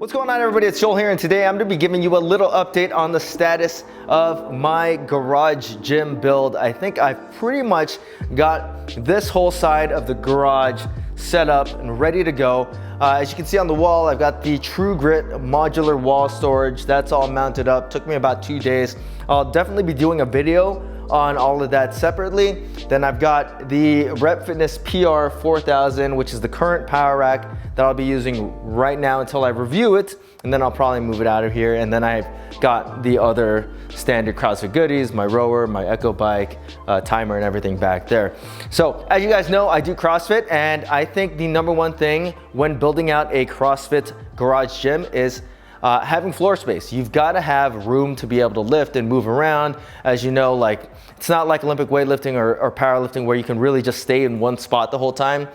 What's going on, everybody? It's Joel here, and today I'm going to be giving you a little update on the status of my garage gym build. I think I've pretty much got this whole side of the garage set up and ready to go. As you can see on the wall, I've got the True Grit modular wall storage. That's all mounted up. Took me about 2 days. I'll definitely be doing a video on all of that separately. Then I've got the Rep Fitness PR4000, which is the current power rack that I'll be using right now until I review it, and then I'll probably move it out of here. And then I've got the other standard CrossFit goodies, my rower, my Echo bike, timer, and everything back there. So as you guys know, I do CrossFit, and I think the number one thing when building out a CrossFit garage gym is having floor space. You've got to have room to be able to lift and move around. As you know, like, it's not like Olympic weightlifting or powerlifting where you can really just stay in one spot the whole time.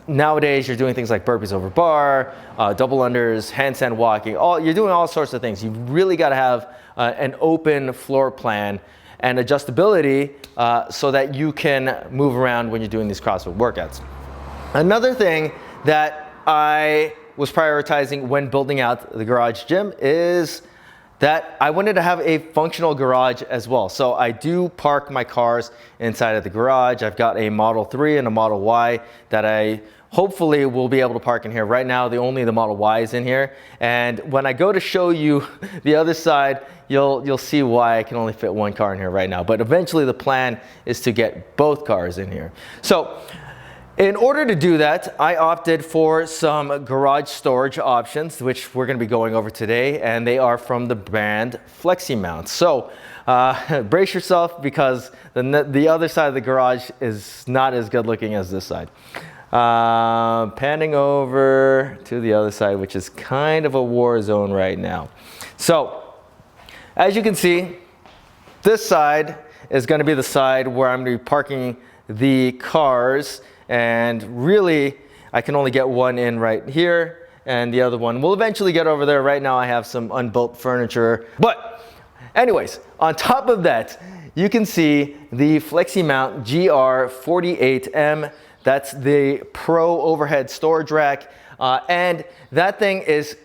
Nowadays, you're doing things like burpees over bar, double unders, handstand walking. You're doing all sorts of things. You've really got to have an open floor plan and adjustability so that you can move around when you're doing these CrossFit workouts. Another thing that I was prioritizing when building out the garage gym is that I wanted to have a functional garage as well. So I do park my cars inside of the garage. I've got a Model 3 and a Model Y that I hopefully will be able to park in here. Right now, only the Model Y is in here. And when I go to show you the other side, you'll see why I can only fit one car in here right now. But eventually the plan is to get both cars in here. So in order to do that, I opted for some garage storage options, which we're going to be going over today, and they are from the brand Fleximounts. So brace yourself, because the other side of the garage is not as good looking as this side. Panning over to the other side, which is kind of a war zone right now. So as you can see, this side is going to be the side where I'm going to be parking the cars. And really, I can only get one in right here, and the other one will eventually get over there. Right now, I have some unbuilt furniture. But anyways, on top of that, you can see the Fleximount GR48M. That's the Pro overhead storage rack. And that thing is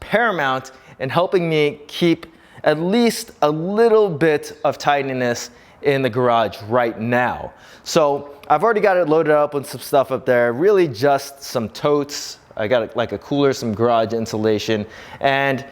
paramount in helping me keep at least a little bit of tidiness in the garage right now. So I've already got it loaded up with some stuff up there, really just some totes. I got like a cooler, some garage insulation. And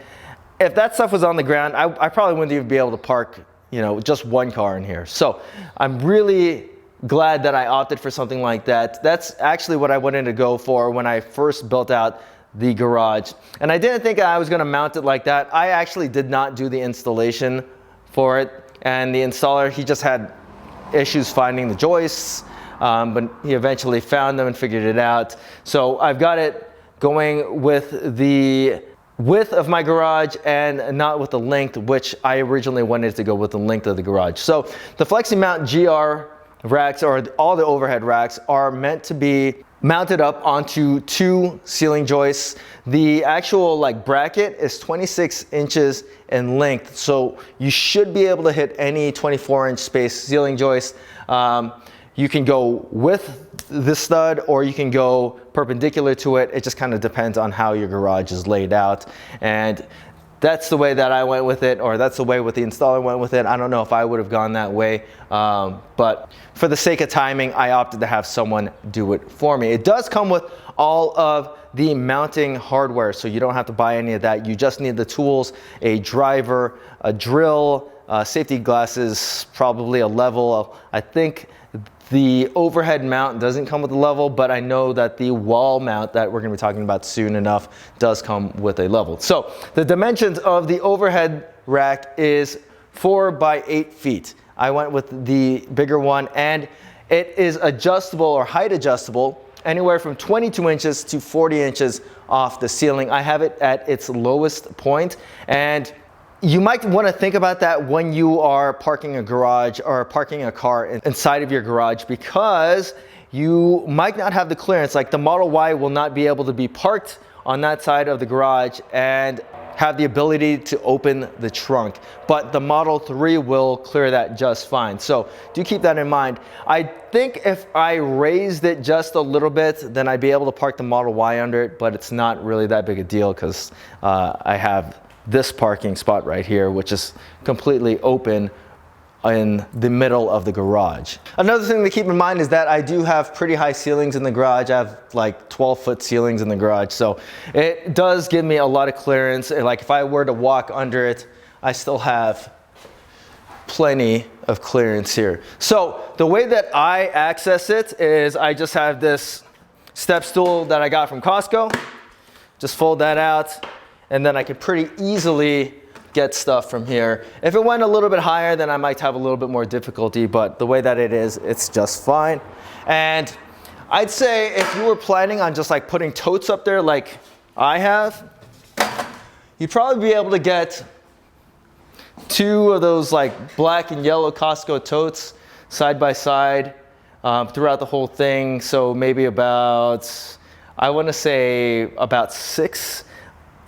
if that stuff was on the ground, I probably wouldn't even be able to park, just one car in here. So I'm really glad that I opted for something like that. That's actually what I wanted to go for when I first built out the garage. And I didn't think I was gonna mount it like that. I actually did not do the installation for it. And the installer, he just had issues finding the joists, but he eventually found them and figured it out. So I've got it going with the width of my garage and not with the length, which I originally wanted to go with the length of the garage. So the Fleximount GR racks, or all the overhead racks, are meant to be mounted up onto 2 ceiling joists. The actual bracket is 26 inches in length, so you should be able to hit any 24-inch space ceiling joist. You can go with the stud, or you can go perpendicular to it. It just kind of depends on how your garage is laid out. And that's the way that I went with it, or that's the way what the installer went with it. I don't know if I would have gone that way, but for the sake of timing, I opted to have someone do it for me. It does come with all of the mounting hardware, so you don't have to buy any of that. You just need the tools, a driver, a drill, safety glasses, probably a level. I think the overhead mount doesn't come with a level, but I know that the wall mount that we're gonna be talking about soon enough does come with a level. So the dimensions of the overhead rack is 4 by 8 feet. I went with the bigger one, and it is adjustable, or height adjustable, anywhere from 22 inches to 40 inches off the ceiling. I have it at its lowest point, and you might want to think about that when you are parking a garage or parking a car inside of your garage, because you might not have the clearance. Like the Model Y will not be able to be parked on that side of the garage and have the ability to open the trunk, but the Model 3 will clear that just fine. So do keep that in mind. I think if I raised it just a little bit, then I'd be able to park the Model Y under it, but it's not really that big a deal because I have this parking spot right here, which is completely open in the middle of the garage. Another thing to keep in mind is that I do have pretty high ceilings in the garage. I have like 12-foot ceilings in the garage, so it does give me a lot of clearance. Like if I were to walk under it, I still have plenty of clearance here. So the way that I access it is I just have this step stool that I got from Costco. Just fold that out, and then I can pretty easily get stuff from here. If it went a little bit higher, then I might have a little bit more difficulty, but the way that it is, it's just fine. And I'd say if you were planning on just like putting totes up there like I have, you'd probably be able to get 2 of those like black and yellow Costco totes side by side throughout the whole thing. So maybe about, I want to say about 6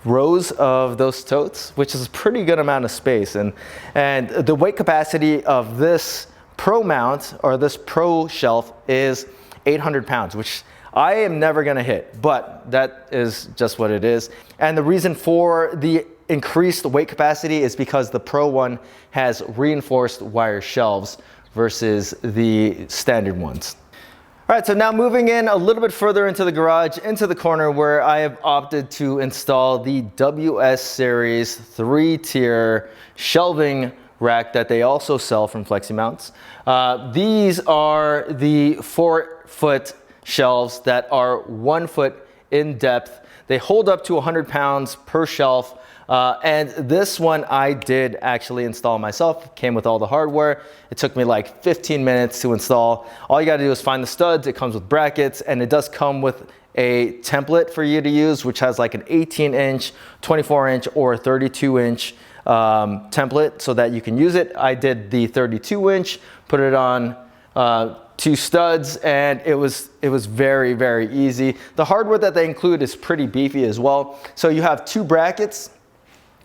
rows of those totes, which is a pretty good amount of space. And the weight capacity of this Pro mount or this Pro shelf is 800 pounds, which I am never gonna hit, but that is just what it is. And the reason for the increased weight capacity is because the Pro one has reinforced wire shelves versus the standard ones. All right, so now moving in a little bit further into the garage, into the corner where I have opted to install the WS Series 3-tier shelving rack that they also sell from Fleximounts. These are the 4-foot shelves that are 1 foot in depth. They hold up to 100 pounds per shelf. And this one I did actually install myself. Came with all the hardware. It took me like 15 minutes to install. All you gotta do is find the studs. It comes with brackets, and it does come with a template for you to use, which has like an 18-inch, 24-inch, or 32-inch template so that you can use it. I did the 32-inch, put it on 2 studs, and it was very, very easy. The hardware that they include is pretty beefy as well. So you have 2 brackets,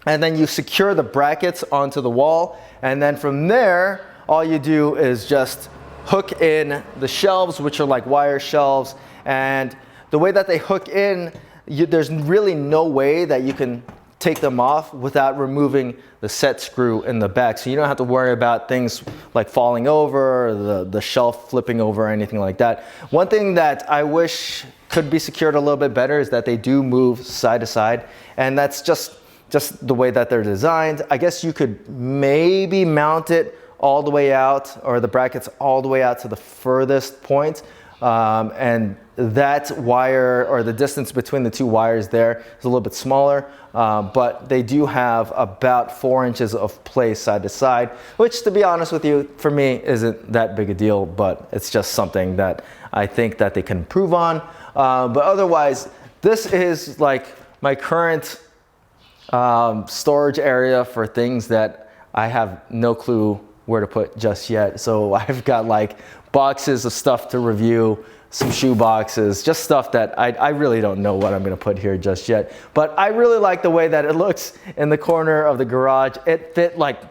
and then you secure the brackets onto the wall, and then from there all you do is just hook in the shelves, which are like wire shelves. And the way that they hook in, there's really no way that you can take them off without removing the set screw in the back. So you don't have to worry about things like falling over, or the shelf flipping over, or anything like that. One thing that I wish could be secured a little bit better is that they do move side to side, and that's just the way that they're designed. I guess you could maybe mount it all the way out, or the brackets all the way out to the furthest point. And that wire, or the distance between the 2 wires there, is a little bit smaller, but they do have about 4 inches of play side to side, which, to be honest with you, for me isn't that big a deal, but it's just something that I think that they can improve on. But otherwise, this is like my current storage area for things that I have no clue where to put just yet. So I've got like boxes of stuff to review, some shoe boxes, just stuff that I really don't know what I'm gonna put here just yet. But I really like the way that it looks in the corner of the garage. It fit like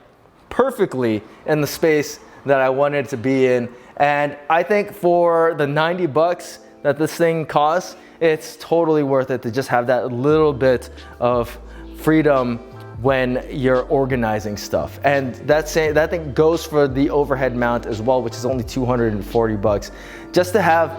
perfectly in the space that I wanted it to be in. And I think for the 90 bucks that this thing costs, it's totally worth it to just have that little bit of freedom when you're organizing stuff. And that thing goes for the overhead mount as well, which is only 240 bucks. Just to have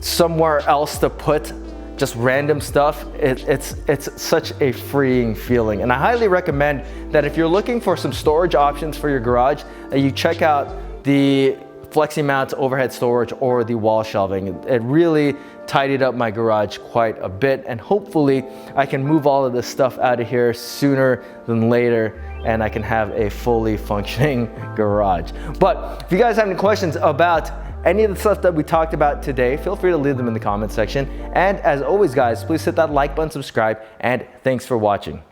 somewhere else to put just random stuff, it's such a freeing feeling. And I highly recommend that if you're looking for some storage options for your garage, that you check out the Fleximounts overhead storage or the wall shelving. It really tidied up my garage quite a bit, and hopefully I can move all of this stuff out of here sooner than later, and I can have a fully functioning garage. But if you guys have any questions about any of the stuff that we talked about today, feel free to leave them in the comment section. And as always, guys, please hit that like button, subscribe, and thanks for watching.